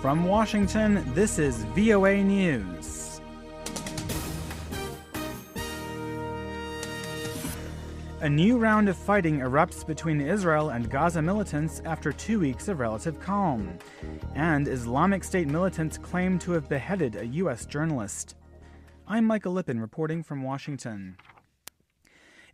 From Washington, this is VOA News. A new round of fighting erupts between Israel and Gaza militants after 2 weeks of relative calm. And Islamic State militants claim to have beheaded a U.S. journalist. I'm Michael Lipin reporting from Washington.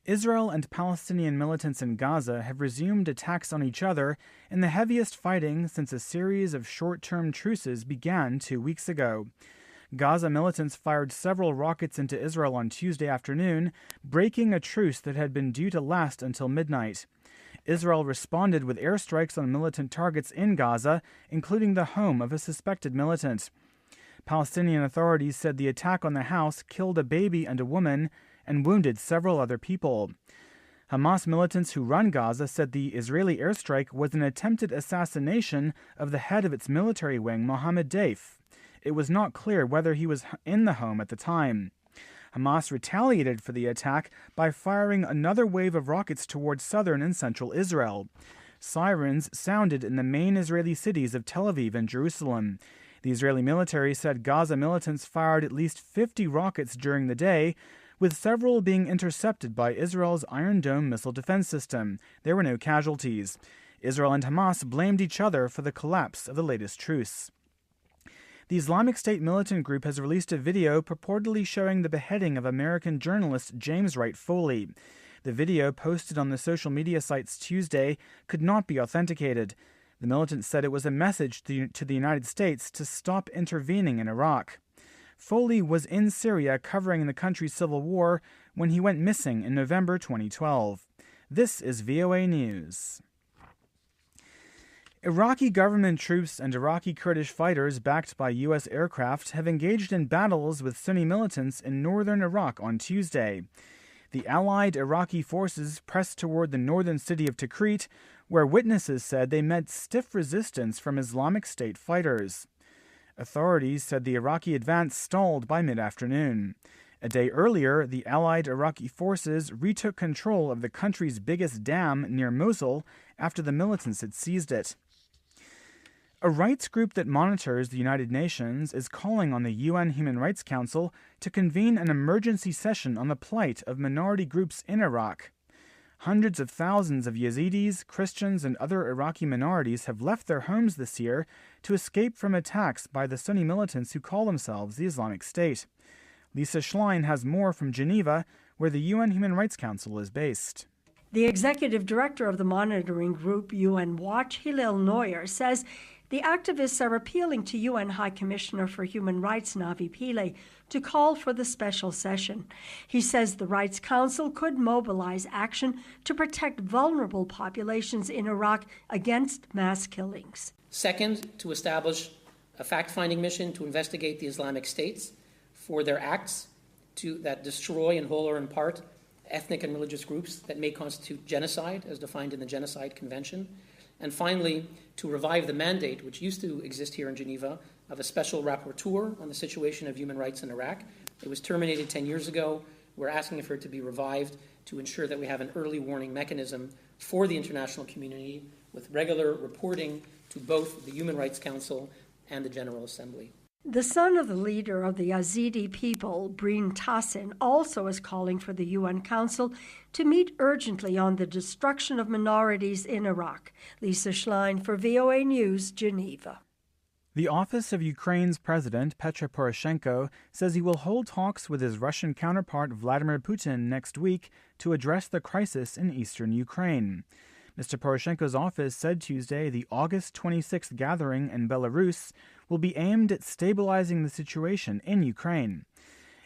Israel and Palestinian militants in Gaza have resumed attacks on each other in the heaviest fighting since a series of short-term truces began 2 weeks ago. Gaza militants fired several rockets into Israel on Tuesday afternoon, breaking a truce that had been due to last until midnight. Israel responded with airstrikes on militant targets in Gaza, including the home of a suspected militant. Palestinian authorities said the attack on the house killed a baby and a woman and wounded several other people. Hamas militants who run Gaza said the Israeli airstrike was an attempted assassination of the head of its military wing, Mohammed Deif. It was not clear whether he was in the home at the time. Hamas retaliated for the attack by firing another wave of rockets towards southern and central Israel. Sirens sounded in the main Israeli cities of Tel Aviv and Jerusalem. The Israeli military said Gaza militants fired at least 50 rockets during the day, with several being intercepted by Israel's Iron Dome missile defense system. There were no casualties. Israel and Hamas blamed each other for the collapse of the latest truce. The Islamic State militant group has released a video purportedly showing the beheading of American journalist James Wright Foley. The video, posted on the social media sites Tuesday, could not be authenticated. The militants said it was a message to the United States to stop intervening in Iraq. Foley was in Syria covering the country's civil war when he went missing in November 2012. This is VOA News. Iraqi government troops and Iraqi Kurdish fighters backed by U.S. aircraft have engaged in battles with Sunni militants in northern Iraq on Tuesday. The allied Iraqi forces pressed toward the northern city of Tikrit, where witnesses said they met stiff resistance from Islamic State fighters. Authorities said the Iraqi advance stalled by mid-afternoon. A day earlier, the allied Iraqi forces retook control of the country's biggest dam near Mosul after the militants had seized it. A rights group that monitors the United Nations is calling on the UN Human Rights Council to convene an emergency session on the plight of minority groups in Iraq. Hundreds of thousands of Yazidis, Christians, and other Iraqi minorities have left their homes this year to escape from attacks by the Sunni militants who call themselves the Islamic State. Lisa Schlein has more from Geneva, where the UN Human Rights Council is based. The executive director of the monitoring group UN Watch, Hillel Neuer, says the activists are appealing to UN High Commissioner for Human Rights, Navi Pillay, to call for the special session. He says the Rights Council could mobilize action to protect vulnerable populations in Iraq against mass killings. Second, to establish a fact-finding mission to investigate the Islamic States for their acts that destroy in whole or in part ethnic and religious groups that may constitute genocide as defined in the Genocide Convention. And finally, to revive the mandate, which used to exist here in Geneva, of a special rapporteur on the situation of human rights in Iraq. It was terminated 10 years ago. We're asking for it to be revived to ensure that we have an early warning mechanism for the international community with regular reporting to both the Human Rights Council and the General Assembly. The son of the leader of the Yazidi people, Breen Tassin, also is calling for the UN Council to meet urgently on the destruction of minorities in Iraq. Lisa Schlein for VOA News, Geneva. The office of Ukraine's president, Petro Poroshenko, says he will hold talks with his Russian counterpart, Vladimir Putin, next week to address the crisis in eastern Ukraine. Mr. Poroshenko's office said Tuesday the August 26th gathering in Belarus will be aimed at stabilizing the situation in Ukraine.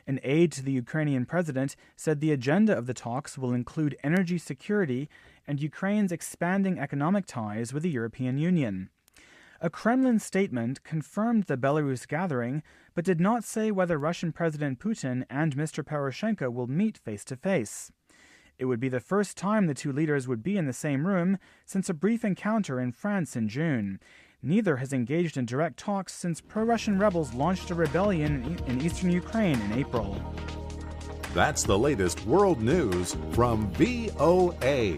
An aide to the Ukrainian president said the agenda of the talks will include energy security and Ukraine's expanding economic ties with the European Union. A Kremlin statement confirmed the Belarus gathering, but did not say whether Russian President Putin and Mr. Poroshenko will meet face-to-face. It would be the first time the two leaders would be in the same room since a brief encounter in France in June. Neither has engaged in direct talks since pro-Russian rebels launched a rebellion in eastern Ukraine in April. That's the latest world news from VOA.